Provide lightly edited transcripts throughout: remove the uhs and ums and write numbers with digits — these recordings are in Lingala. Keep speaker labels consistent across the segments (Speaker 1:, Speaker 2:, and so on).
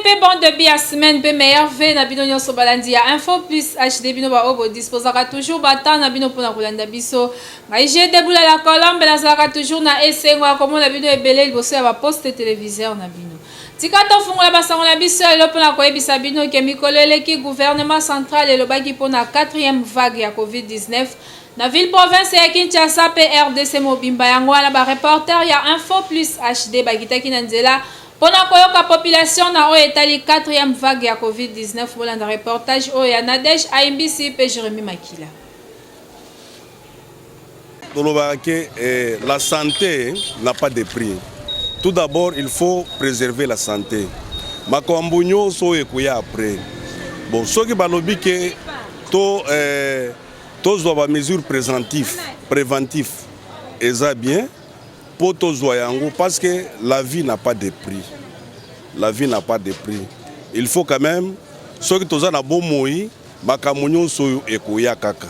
Speaker 1: pe bon début à semaine pe meilleur ve na bino nyonso balandi ya info plus HD bino ba obo disposera toujours bata na bino pona kolanda biso ngai je debula la colombe na zaka toujours na esengo comme na bino ebele liboso ya ba poste téléviseur na bino tika to fungola basango na biso elo pona koyebisa bino ke mikolo eleki gouvernement central elobaki pona 4e vague ya COVID-19 na ville province ya Kinshasa pe RDC mobimba yango wana ba reporter ya info plus HD bagitaki na nzela pona koyoka population na o etali 4e vague ya COVID-19 bolanda reportage o ya Nadej AMBC pe Jérémy Makila.
Speaker 2: La santé n'a pas de prix. Tout d'abord, il faut préserver la santé. Makambo so ekuya après. Bon, ce qui balobi que tous doivent mesures préventives et ça bien pour tous yango parce que la vie n'a pas de prix. La vie n'a pas de prix. Il faut quand même ceux qui tous na bon moi makambo so ekuya kaka.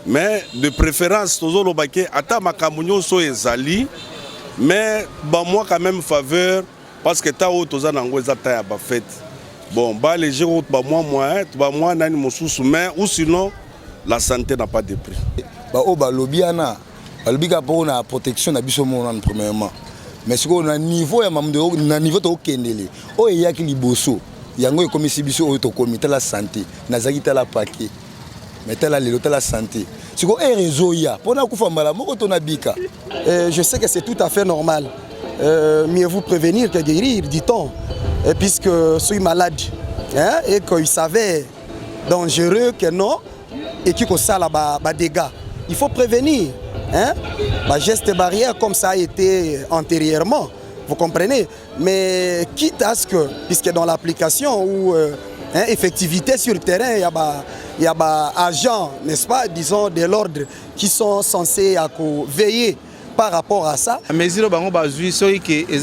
Speaker 2: Mais de préférence tous lo baké ata makambo so ezali mais bah moi quand même faveur parce que ta tous na ngo ezata ya ba fête. Bon bah les jours bah moi nani mosusu mais ou sinon la santé n'a pas de prix.
Speaker 3: Bah oh bah lobiana alobika pour na protection na biso mon premièrement. Mais ce qu'on a niveau ya mamdo na niveau to kendele. O eyaki liboso yango ekomisi biso o to komité la santé nazaki ta la paquet. Mais tala lelo ta la santé. Ce qu'on est réseau ya pona kufa mbala moko to na bika.
Speaker 4: Je sais que c'est tout à fait normal. Mieux vous prévenir que guérir, dit-on. Puisque je suis malade hein, et qu'il savait dangereux que non et qu'il y a ça là dégâts. Il faut prévenir. Hein? Geste barrière comme ça a été antérieurement. Vous comprenez? Mais quitte à ce que, puisque dans l'application ou effectivité sur le terrain, il y a agents, n'est-ce pas, disons, de l'ordre qui sont censés veiller par rapport à ça.
Speaker 5: Mais si on a vu que les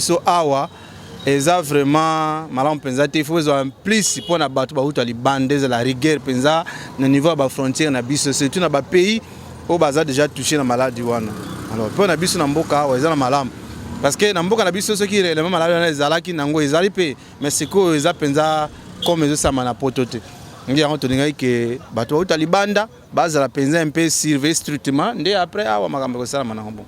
Speaker 5: gens awa eza vraiment malam penza te faut en plus pour na batu ba uta li bandes la rigueur penza na niveau ba frontière na biso c'est tout na ba pays au baza déjà touché na maladie wana alors pour na biso na mboka wa eza na malam parce que na mboka na biso ceux qui le même maladie na ezala ki nango ezali pe mais c'est ko eza penza comme ezo sama na potote ngi yango toninga ke batu ba uta li banda baza la penza un peu surveiller strictement ndé après awa makambo ko sala manambo.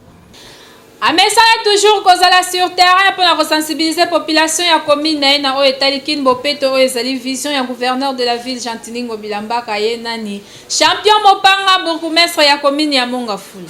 Speaker 1: A message toujours kozala sur terrain pour la sensibiliser population ya commune na o etalikin bopeto o ezali vision ya gouverneur de la ville Jantiningo Bilamba kaye nani champion mopanga bourgmestre ya commune ya Mongafula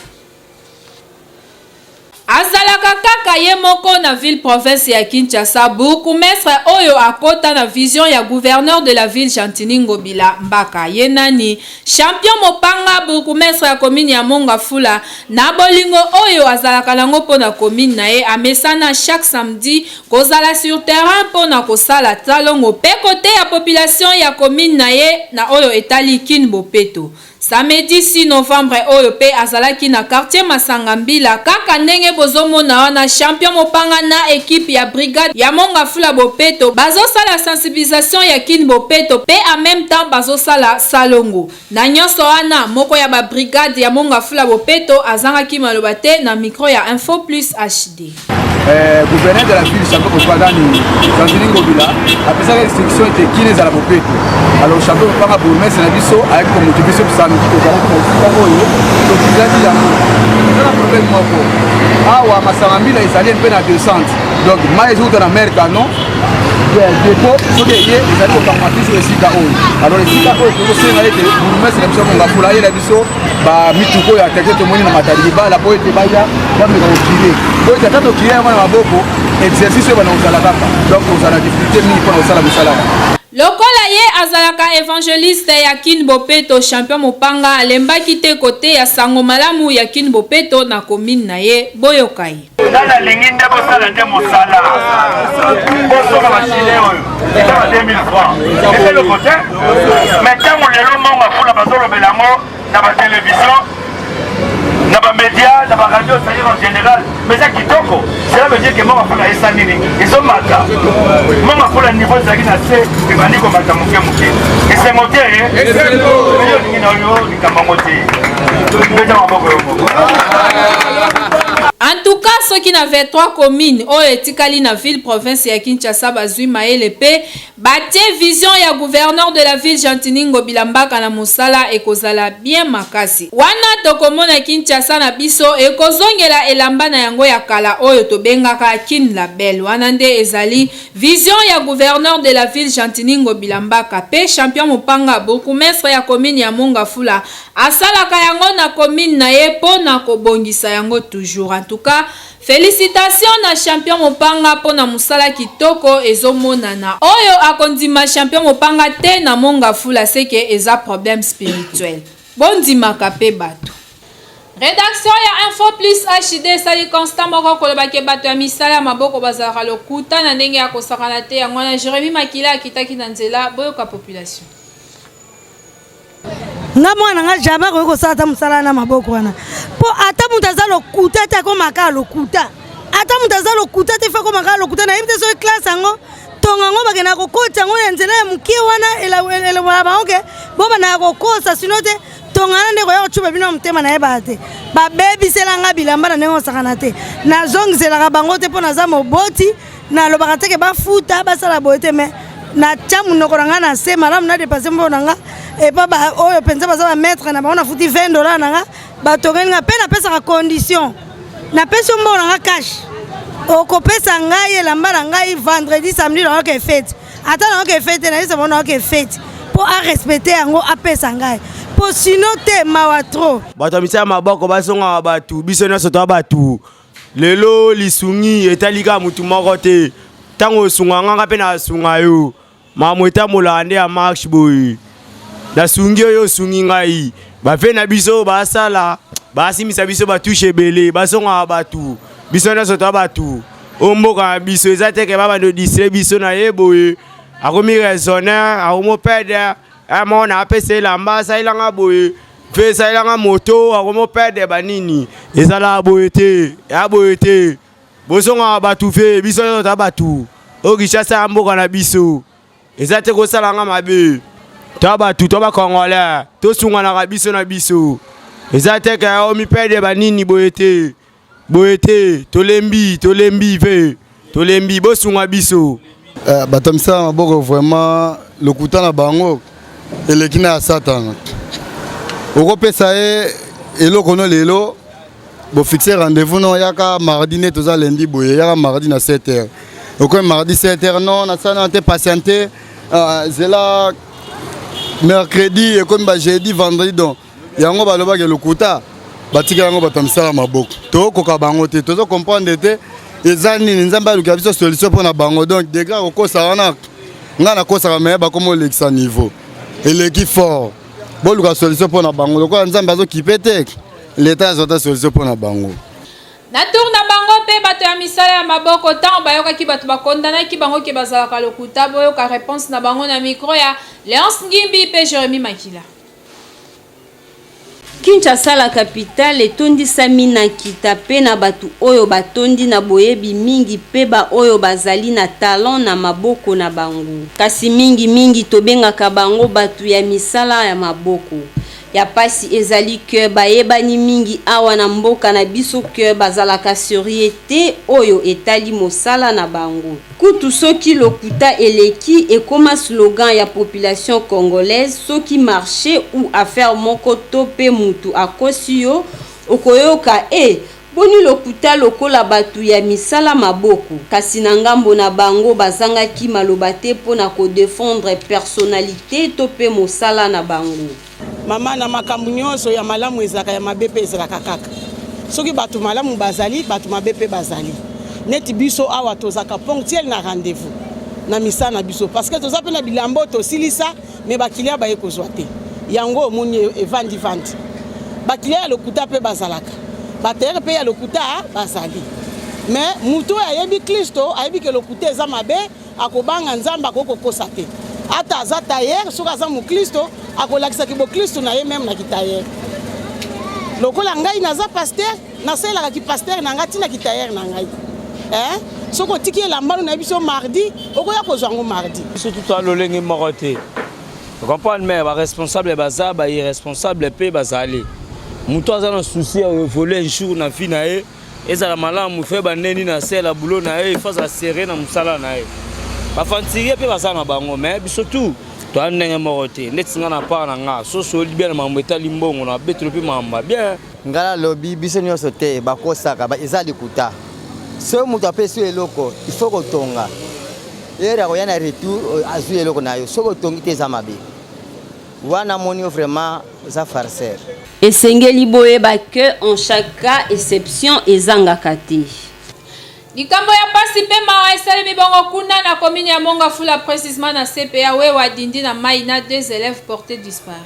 Speaker 1: azalaka kaka ye moko na ville province ya Kinshasa bourgmestre oyo akota na vision ya gouverneur de la ville Jantiningo Bilamba ye nani champion mopanga bourgmestre ya commune ya Mongafula na bolingo oyo azalaka nango pona commune na ye amesana chaque samedi kozala sur terrain pona kosala talongo pe côté ya population ya commune na ye na oyo etali kin bopeto. Samedi 6 novembre oyo pe azalaki na quartier Masangambila kaka ndenge bozomona wana champion mopanga na équipe ya brigade ya Mongafula bopeto bazosala sensibilisation ya kin bopeto pe en même temps bazosala salongo na nyonso wana moko ya ba brigade ya Mongafula bopeto azangaki maloba te na micro ya Info Plus HD.
Speaker 6: Gouverneur de la ville champion Kopagani Jantiningo Bila après ça restriction était qui les à la bopeto alors champion Kopanga bourgmestre na biso avec comme motivation pour samedi ko za ko oyo to kizaki ya na problème moko awa Masangambila ezali pe na descente donc mais autres na mer canon dépôt so que hier ezali ko kamati sur esika oyo alors esika oyo ko senga ete bourgmestre na biso Mongafula ye na biso ba mituko ya tete to moni na matali ba la po ete baya ba me ko kire oyo tata kire ya maboko exercice bana usala kaka donc usala difficulté mingi pour usala musala.
Speaker 1: Lokola ye azalaka évangéliste ya kin bopeto champion mopanga alembaki te côté ya sango malamu ya kin bopeto na commune na ye boyokai.
Speaker 7: Nana lingi ndebo sala ndemo sala. Boso machine oyo. Eza 2000 francs. C'est le côté. Maintenant lelo Mongafula bazolo belango na ba télévision na ba médias, na ba radio en général, mais ça qui toko, cela veut dire que Mongafula est sanini. Ils ont mata. Mongafula niveau zaki na se, que bani ko mata muke muke. Et c'est monté hein. Et c'est le ni na yo ni kama monté. Déjà maboko yo.
Speaker 1: En tout cas, ceux qui n'avaient 3 communes, Etikali na ville province ya Kinshasa bazui maele pe batie vision ya gouverneur de la ville Jantini Ngobila Mbaka na musala ekozala bien makasi. Wana tokomona Kinshasa na biso ekozongela elamba na yango ya kala oyo tobengaka kin label. Wana nde ezali vision ya gouverneur de la ville Jantini Ngobila Mbaka pe champion mopanga bourgmestre ya commune ya Mongafula asalaka yango na commune na ye po na kobongisa yango toujours. En tout cas, félicitations na champion mopanga po na musala kitoko ezomonana. Oyo akondima champion mopanga te na Mongafula seke eza problème spirituel. Bondima kape bato. Rédaction ya Info Plus HD sali constant moko koloba ke bato ya misala maboko bazala lokuta na ndenge ya kosakana te yango na Jérémy Makila akitaki na nzela boyoka population.
Speaker 8: Nga mwana nga jamais ko sala musala na maboko wana. Po ata mutaza lokuta te ko maka lokuta. Ata mutaza lokuta te fa ko maka lokuta na imte so classe ngo tonga ngo bagena ko kota ngo nzela ya mukie wana ela ba oke bo bana ko kosa sinote tonga nde ko ya chuba bino mtema na eba te. Ba baby selanga bilamba na ngo sakana te. Na zong zelaka bango te po na za moboti na lobaka te ke ba futa ba sala boete me na chamu nokoranga na se malamu na dépasser mbonanga et pas oyo penza baza mettre na ba on a futi $20 nanga ba tokenga pe na pesa ka condition na pesa mbonanga cash oko pesa ngai elamba na ngai vendredi samedi na ke fête ata na ke fête na isa bona ke fête pour a respecter yango a pesa ngai po sinon te mawa trop
Speaker 9: bato misa maboko basonga batu biso na soto batu lelo lisungi etalika mutu moko te tango sunga nganga pe na sunga yo mamweta molande ya marche boy na sungi yo sungi ngai ba fe na biso ba sala ba simisa biso ba touche belé ba songa batu biso na soto batu omboka biso ezateke baba no distre biso na yeboye akomi raisonner akomo pede ama na apese lamba sa ilanga boye fe sa ilanga moto akomo pede banini ezala boyete ya boyete bosonga batu fe biso na soto batu okishasa mboka na biso ezate ko salanga mabe toba tu toba congolais to sunga na biso na biso ezate ka omi pede banini boyete tolembi ve tolembi bosunga biso
Speaker 3: batomisa maboko vraiment lokuta na bango elekina ya satana okopesa ye eloko no lelo bo fixer rendez-vous no yaka mardi ne toza lundi boye yaka mardi na 7h okoy mardi 7h non na sana te patienter zela mercredi et comme jeudi vendredi donc yango baloba ke lokuta batika yango batomisa maboko to koka bango te tozo comprendre te ezani nzamba luka biso solution pour na bango donc degré okosa wana nga na kosa me ba komo lekisa niveau et l'équipe fort bon luka solution pour na bango ko nzamba zo kipete l'état azota solution pour na bango
Speaker 1: na tour na bango pe bato ya misala ya maboko tant bayoka ki bato bakondana ki bango ke bazalaka lokuta boyoka réponse na bango na micro ya Léonce Ngimbi pe Jérémy Makila.
Speaker 10: Kinshasa la capitale etondisami na kita pe na batu oyo batondi na boyebi mingi pe ba oyo bazali na talent na maboko na bango. Kasi mingi tobengaka bango batu ya misala ya maboko. Ya pasi ezali ke bayebani mingi awa na mboka na biso ke bazalaka seriete oyo etali mosala na bango. Kutu soki lokuta eleki ekoma slogan ya population congolaise soki marché ou affaire moko to pe mutu akosi yo okoyoka boni lokuta lokola batu ya misala maboko kasi na ngambo na bango bazangaki maloba te pona ko défendre personnalité to pe mosala na bango.
Speaker 11: Mama na makambo nyonso ya malamu ezaka ya mabepe ezaka kaka soki batu malamu bazali batu mabepe bazali neti biso awa tozaka ponctuel na rendez-vous na misa na biso parce que toza pe na bilambo to silisa me bakilia baye kozwa te yango moni evandi bakilia lokuta pe bazalaka batere pe ya lokuta bazali mais muto ayebi Kristo ayebi ke lokuta eza mabe akobanga nzamba kokokosa te ata aza tailleur soki aza mu Kristo akolakisa ki bo Kristo na ye même na kitailleur lokola ngai naza pasteur naselaka ki pasteur na ngai tina kitailleur na ngai soko tiki elambano na biso mardi okoya kozwa ngo mardi
Speaker 12: surtout toi lolenge moko te comprendre mais ba responsable baza ba irresponsable pe bazali muto aza na souci ya voler un jour na vie na ye ezala malamu fe bandeni na sela bulo na ye face à serrer na musala na ye bafantiri pe bazana bango mais biso tout to ndenge moko te ndeti nga na part na nga so so libia na mambo etali mbongo na betelo pe mamba bien
Speaker 13: ngala lobi biso nyonso te bakosaka eza likuta so moto apesi eloko il faut kotonga era koya na retour azwi eloko na yo so kotongi te eza mabe wana moni vraiment za farceur
Speaker 10: esengeli boyeba que en chaque cas exception ezangaka te
Speaker 1: likambo ya pasi pe mawa esalemi bongo kuna na commune ya Mongafula précisément na CPA wewa dindi na mai na 2 élèves portés disparus.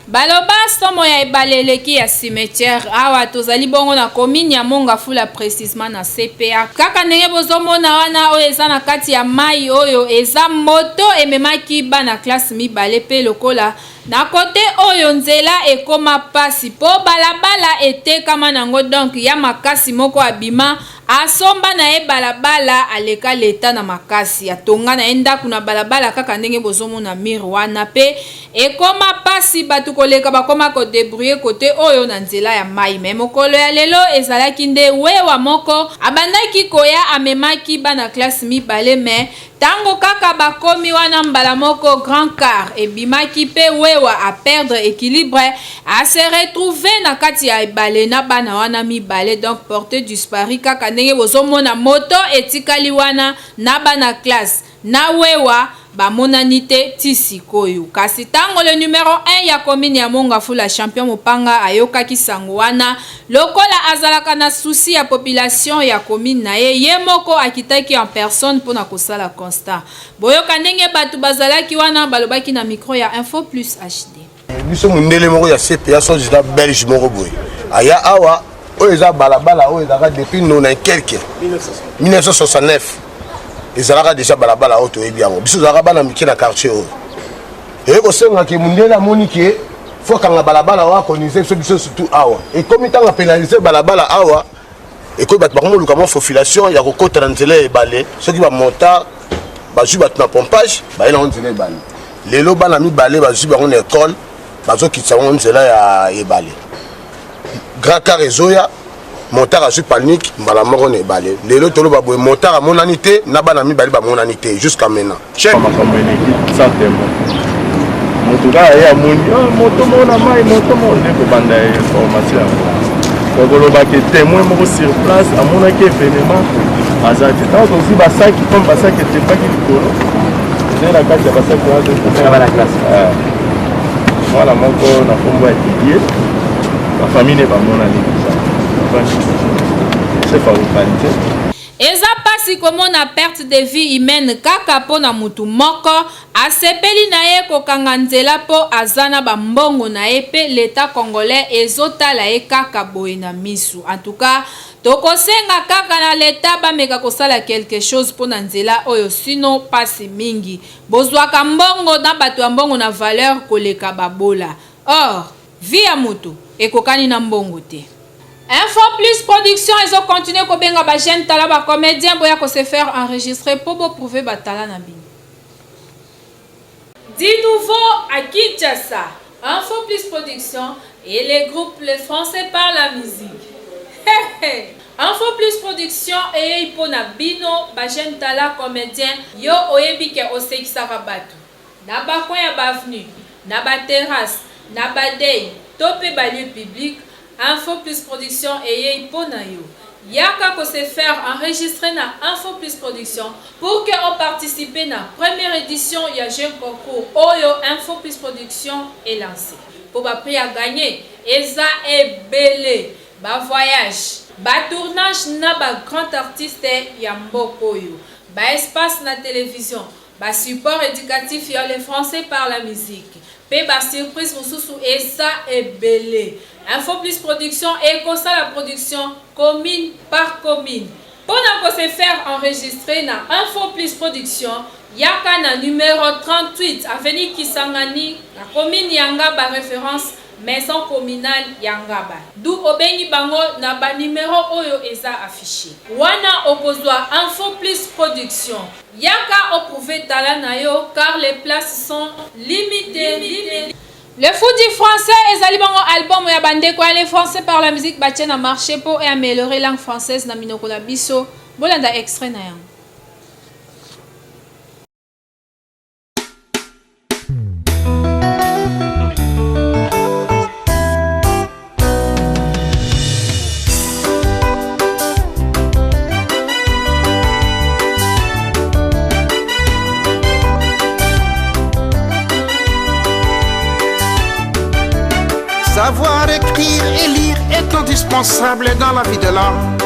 Speaker 1: Baloba somo ya ebaleleki ya cimetière awa tozali bongo na commune ya Mongafula précisément na CPA kaka ndenge bozomona wana oyo eza na kati ya mai oyo eza moto ememaki bana classe mibale pe lokola na kote oyo nzela ekoma pasi po balabala etekama nango donc ya makasi moko abima asomba na ye balabala aleka leta na makasi atonga na ye ndako na balabala kaka ndenge bozomona mir wana pe ekoma pasi batu koleka bakoma kodebrouiller kote oyo na nzela ya mai me mokolo ya lelo ezalaki nde wewa moko abandaki koya amemaki bana classe mibale me tango kaka bakomi wana mbala moko grand car ebimaki pe wewa a perdre équilibre a se retrouver na kati ya ebale na bana wana mibale donc porté disparu kaka ndenge bozomona moto etikali wana na bana classe na wewa bamonani te ti sikoyo kasi tango le numéro 1 ya commune ya Mongafula champion Mopanga ayokaki sango wana lokola azalaka na souci ya population ya commune na ye moko akitaki en personne pona kosala constat boyoka ndenge batu bazalaki wana balobaki na micro ya Info Plus HD
Speaker 14: biso mundele moko ya CPA so jida belge moko boy aya awa oyo eza balabala oyo ezalaka depuis 1969 ezalaka déjà balabala oyo toyebi yango biso ezalaka bana mike na quartier oyo ekosengaki mundele amoni ke fo kanga balabala oyo akonise biso surtout awa ekomi ntango apénalize balabala awa ekomi bato bakomoluka mwa faufilation ya kokota na nzela ebale soki bamota bazwi bato na pompage baye nango nzela ebale lelo bana mibale bazwi bango na ekole bazokitisa yango nzela ya ebale grand car ezoya montard azwi panique mbala moko na ebale lelo toloba boye montard amonani te na bana mibale bamonani te jusqu'à maintenant
Speaker 15: makambo eleki certainement moto kaka ye amoni moto moko na mai moto moko nde kobanda information yango okolobaki témoin moko sur place amonaki événement aza te ntango tozwi basaki comme basaki etepaki likolo eza na kati ya basaki wana mwana moko na kombo ya Didier bafamille ne bamonani chef aokanite
Speaker 1: eza pasi komona perte de vie humaine kaka pona mutu moko asepeli na ye kokanga nzela po azana bambongo na ye pe l'État congolais ezotala ye kaka boye na misu en tout cas tokosenga kaka na l'État bameka kosala quelque chose pona nzela oyo sino pasi mingi bozwaka mbongo na bato ya mbongo na valeur koleka babola or vie ya mutu ekokani na mbongo te. Info Plus Production, ils ont continué à benga ba jeune tala ba comédien boya ko se faire enregistrer pour prouver ba tala na bino. Du nouveau à Kinshasa, Info Plus Production et les groupes Les Français par la musique. Info Plus Production et ipona bino ba jeune tala comédien yo oyebi ke osekisaka batu. Na ba coin ya ba avenue, na ba terrasse, na ba day, topé ba lieu public. Info Plus Production et ipona yo. Yaka ko se faire enregistrer na Info Plus Production pour que on participe na première édition ya jeune concours Oyo Info Plus Production est lancé. Pour ba prix à gagner, eza ebele, ba voyage, ba tournage na ba grand artiste ya mboko yo, ba espace na télévision, ba support éducatif ya les Français par la musique. Pe ba surprise mususu eza ebele. Info Plus Production et comme ça la production commune par commune. Pour se faire enregistrer na Info Plus Production, yaka na numéro 38 avenue Kisangani, la commune Yangaba référence maison communale Yangaba. D'où obengi bango na ba numéro oyo eza affiché. Wana okozwa Info Plus Production. Yaka oprouver talent na yo car les places sont limitées. Le foodie français est un album ya bande quoi les français par la musique batien a marché pour améliorer la langue française na minoko na biso. Bolanda extrait na yang.
Speaker 16: Savoir écrire et lire est indispensable dans la vie de l'homme.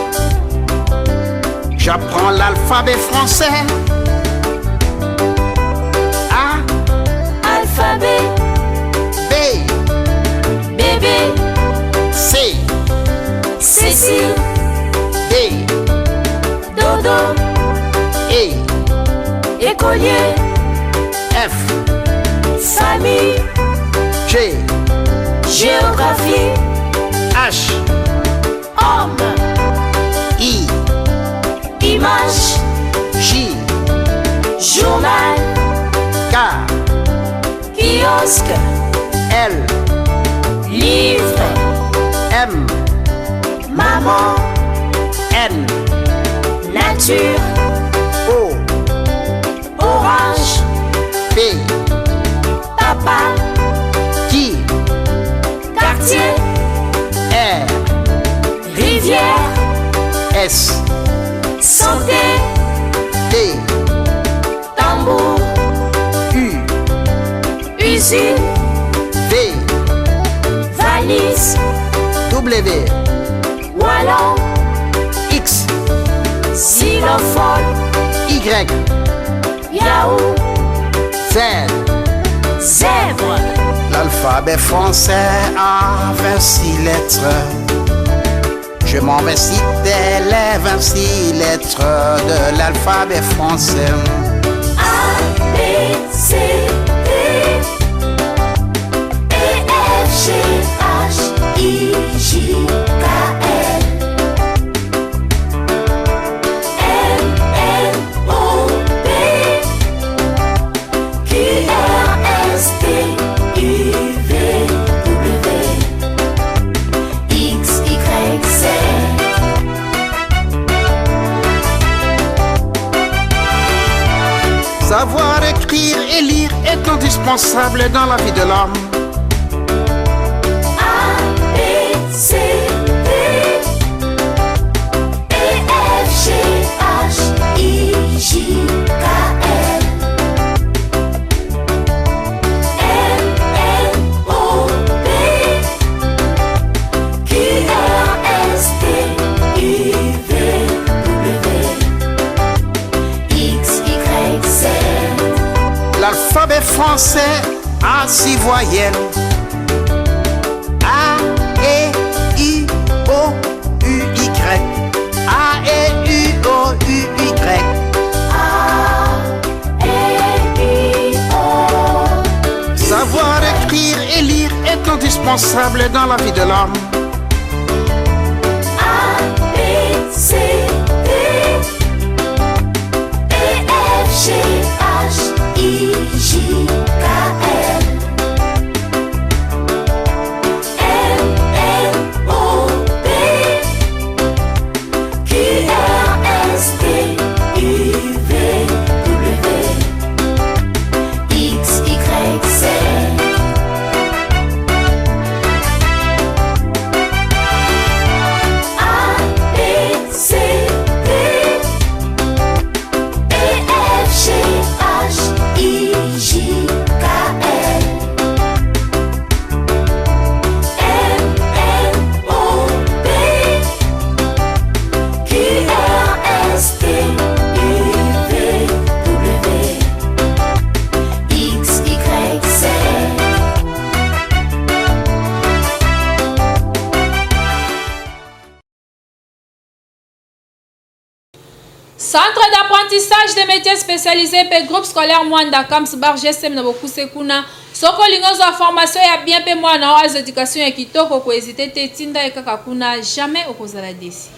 Speaker 16: J'apprends l'alphabet français. A.
Speaker 17: Alphabet.
Speaker 16: B.
Speaker 17: Bébé.
Speaker 16: C.
Speaker 17: Cécile.
Speaker 16: D.
Speaker 17: Dodo.
Speaker 16: E.
Speaker 17: Écolier.
Speaker 16: F.
Speaker 17: Famille.
Speaker 16: G.
Speaker 17: Géographie.
Speaker 16: H.
Speaker 17: Homme.
Speaker 16: I.
Speaker 17: Image.
Speaker 16: J.
Speaker 17: Journal.
Speaker 16: K.
Speaker 17: Kiosque.
Speaker 16: L.
Speaker 17: Livre.
Speaker 16: M.
Speaker 17: Maman.
Speaker 16: N.
Speaker 17: Nature.
Speaker 16: O.
Speaker 17: Orange.
Speaker 16: P.
Speaker 17: Papa.
Speaker 16: Qui.
Speaker 17: Quartier.
Speaker 16: R.
Speaker 17: Rivière.
Speaker 16: S.
Speaker 17: Santé.
Speaker 16: T.
Speaker 17: Tambour.
Speaker 16: U.
Speaker 17: Usine.
Speaker 16: V.
Speaker 17: Valise.
Speaker 16: W.
Speaker 17: Wallon.
Speaker 16: X.
Speaker 17: Xylophone.
Speaker 16: Y.
Speaker 17: Yahoo.
Speaker 16: Z.
Speaker 17: Zèbre.
Speaker 16: L'alphabet français a 26 lettres. Je m'en vais citer les 26 lettres de l'alphabet français.
Speaker 17: A, B, C, D, E, F, G, H, I, J, K, L, M, N, O, P, Q, R, S, T, U, V, W, X, Y, Z.
Speaker 16: Savoir écrire et lire est indispensable dans la vie de l'homme.
Speaker 17: A, B, C, D, E, F, G, H, I, J, K, L, M, N, O, P, Q, R, S, T, U, V, W, X, Y, Z.
Speaker 16: L'alphabet français a 6 voyelles. A, E, I, O, U, Y. A, E, U, O, U, Y.
Speaker 17: A, E, I, O.
Speaker 16: Savoir écrire et lire est indispensable dans la vie de l'homme.
Speaker 17: A, B, C, D, E, F, G, H, I, J, K, L, M, N, O, P, Q, R, S, T, U, V, W, X, Y, Z. A, B, C, D, E, F, G, H, I, J, K, L, M, N, O, P, Q, R, S, T, U, V, W, X, Y, Z.
Speaker 1: Centre d'apprentissage des métiers spécialisés pe groupe scolaire Mwanda Kamsbar GSM na bokuse kuna soko lingozo a formation ya bien pe mwana wa éducation ya kitoko ko hésiter te tinda ekaka kuna jamais okozala desi.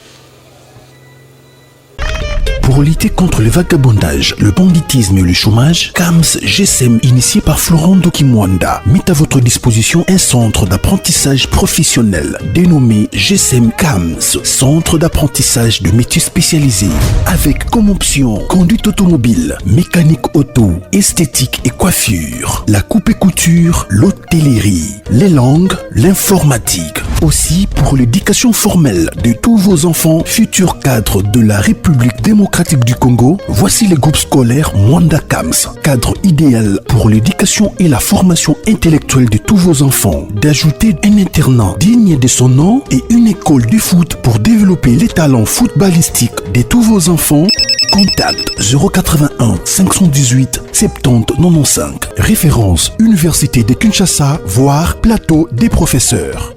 Speaker 18: Pour lutter contre le vagabondage, le banditisme et le chômage, CAMS GSM, initié par Florent Dokimwanda, met à votre disposition un centre d'apprentissage professionnel dénommé GSM CAMS, centre d'apprentissage de métiers spécialisés, avec comme option conduite automobile, mécanique auto, esthétique et coiffure, la coupe et couture, l'hôtellerie, les langues, l'informatique. Aussi pour l'éducation formelle de tous vos enfants, futurs cadres de la République démocratique du Congo, voici les groupes scolaires Mwanda CAMS, cadre idéal pour l'éducation et la formation intellectuelle de tous vos enfants. D'ajouter un internat digne de son nom et une école de foot pour développer les talents footballistiques de tous vos enfants. Contact 081 518 70 95. Référence Université de Kinshasa, voire plateau des professeurs.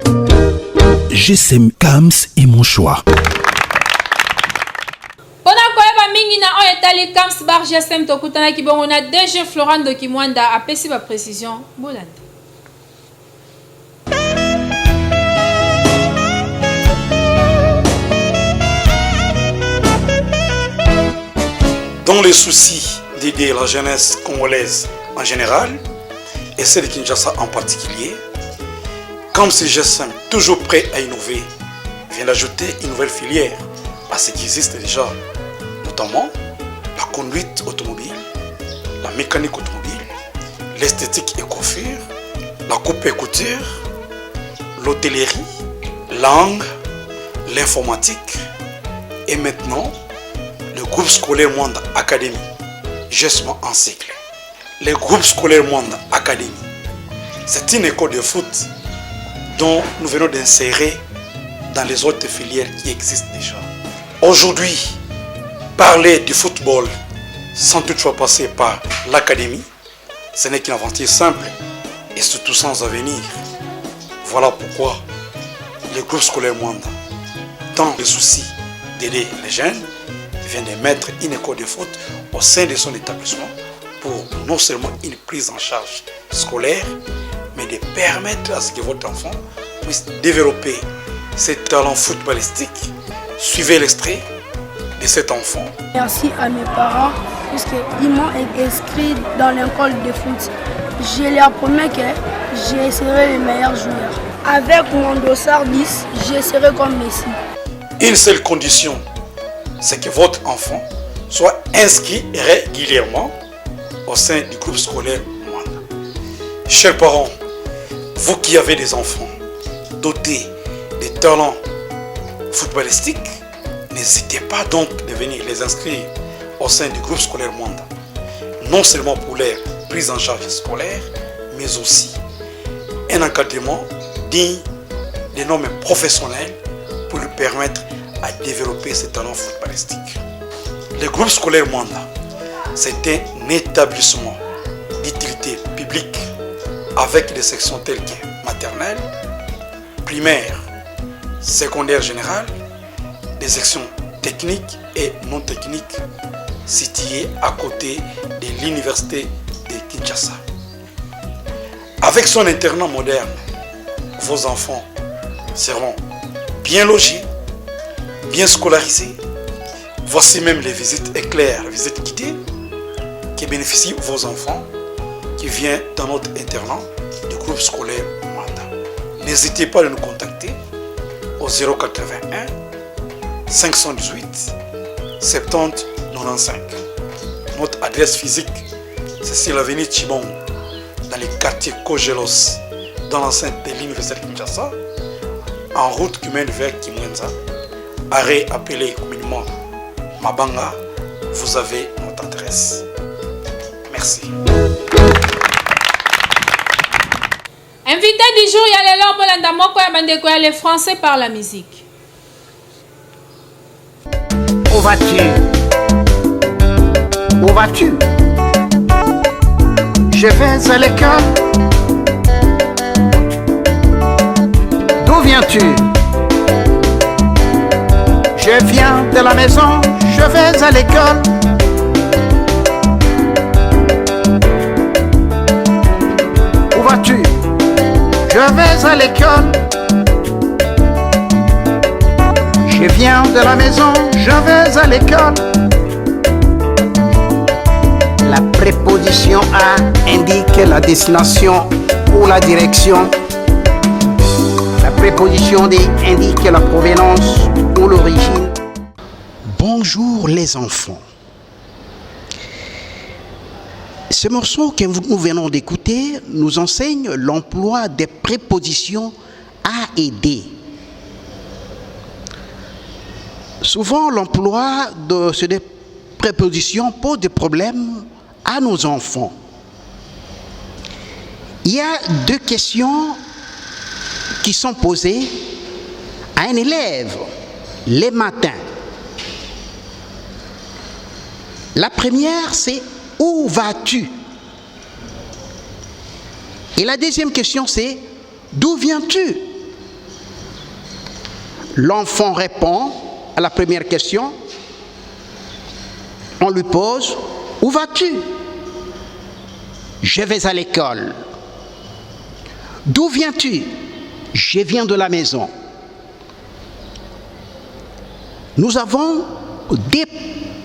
Speaker 18: GSM CAMS est mon choix.
Speaker 1: Pona koyeba mingi na oyo etali CAMS bar GSM tokutana kibongo na DG Florent Dokimwanda apesi ba précision bolanda.
Speaker 19: Dans les soucis d'aider la jeunesse congolaise en général et celle de Kinshasa en particulier, CAMS GSM, toujours prêt à innover, vient d'ajouter une nouvelle filière à ce qui existe déjà, notamment la conduite automobile, la mécanique automobile, l'esthétique et coiffure, la coupe et couture, l'hôtellerie, langue, l'informatique et maintenant le groupe scolaire Mwanda Academy, GSM en cycle. Le groupe scolaire Mwanda Academy, c'est une école de foot dont nous venons d'insérer dans les autres filières qui existent déjà. Aujourd'hui, parler du football sans toutefois passer par l'académie, ce n'est qu'une aventure simple et surtout sans avenir. Voilà pourquoi le groupe scolaire Mwanda, dans le souci d'aider les jeunes, vient de mettre une école de foot au sein de son établissement pour non seulement une prise en charge scolaire, mais de permettre à ce que votre enfant puisse développer ses talents footballistiques. Suivez l'extrait de cet enfant.
Speaker 20: Merci à mes parents puisqu'ils m'ont inscrit dans l'école de foot. Je leur promets que je serai le meilleur joueur. Avec mon dossard 10, je serai comme Messi.
Speaker 19: Une seule condition, c'est que votre enfant soit inscrit régulièrement au sein du groupe scolaire Mwanda. Chers parents, vous qui avez des enfants dotés de talents footballistiques, n'hésitez pas donc de venir les inscrire au sein du groupe scolaire Mwanda. Non seulement pour leur prise en charge scolaire, mais aussi un encadrement digne des normes professionnelles pour lui permettre à développer ses talents footballistiques. Le groupe scolaire Mwanda, c'est un établissement d'utilité publique avec des sections telles que maternelle, primaire, secondaire générale, des sections techniques et non techniques situées à côté de l'université de Kinshasa. Avec son internat moderne, vos enfants seront bien logés, bien scolarisés. Voici même les visites éclairs, visites guidées qui bénéficient vos enfants qui viennent dans notre internat du groupe scolaire Mwanda. N'hésitez pas à nous contacter au 081 518 70 95. Notre adresse physique, c'est sur l'avenue Chibong, dans le quartier Kogelos, dans l'enceinte de l'université de Kinshasa, en route qui mène vers Kimwenza, arrêt appelé communément Mabanga. Vous avez notre adresse. Merci.
Speaker 1: Invité du jour, il y a les lors Bolanda Moko et Bandeko, les Français par la musique.
Speaker 16: Où vas-tu? Où vas-tu? Je vais à l'école. D'où viens-tu? Je viens de la maison, je vais à l'école. Où vas-tu? Je vais à l'école. Je viens de la maison, je vais à l'école. La préposition A indique la destination ou la direction. La préposition D indique la provenance ou l'origine. Bonjour les enfants. Ce morceau que nous venons d'écouter nous enseigne l'emploi des prépositions A et D. Souvent, l'emploi de ces prépositions pose des problèmes à nos enfants. Il y a deux questions qui sont posées à un élève les matins. La première, c'est « Où vas-tu » Et la deuxième question, c'est « D'où viens-tu » L'enfant répond à la première question. On lui pose « Où vas-tu » Je vais à l'école. D'où viens-tu? Je viens de la maison. Nous avons des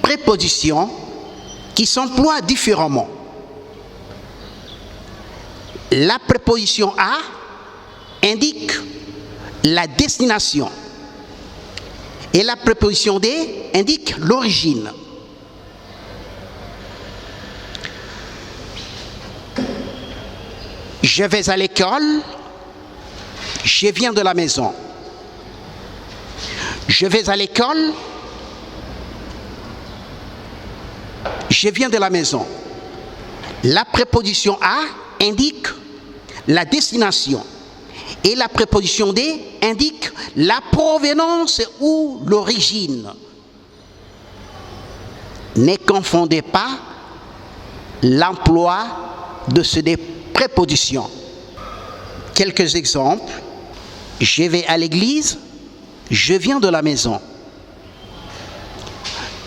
Speaker 16: prépositions qui s'emploient différemment. La préposition A indique la destination et la préposition D indique l'origine. Je vais à l'école, je viens de la maison. Je vais à l'école, je viens de la maison. La préposition A indique la destination et la préposition D indique la provenance ou l'origine. Ne confondez pas l'emploi de ces prépositions. Quelques exemples. Je vais à l'église, je viens de la maison.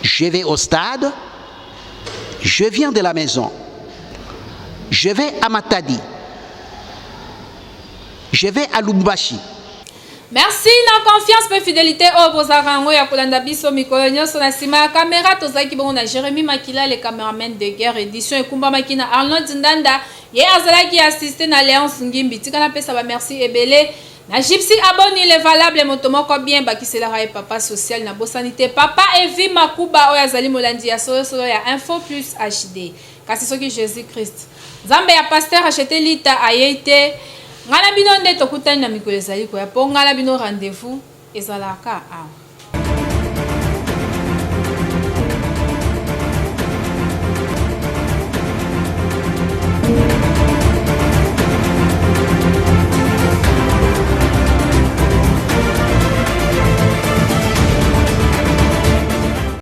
Speaker 16: Je vais au stade, je viens de la maison. Je vais à Matadi. Je vais à Lumbashi.
Speaker 1: Merci na confiance pe fidélité au bozarango ya kolanda biso mikolo nyonso na sima ya caméra tozaki bongo na Jérémy Makila le caméraman de guerre édition ekumba makina Arnold Ndanda ye azalaki assisté na Léonce Ngimbi tika na pesa ba merci ebele na Gypsy aboni le valable motomoko bien bakisela raye papa social na bosanité papa Evi Makuba oya zali molandi ya solo ya Info Plus HD kasi soki Jésus Christ Zambe ya pasteur acheté lita ayete ngala bino nde tokutani na mikolo ezali ko ya po ngala bino rendez-vous ezalaka awa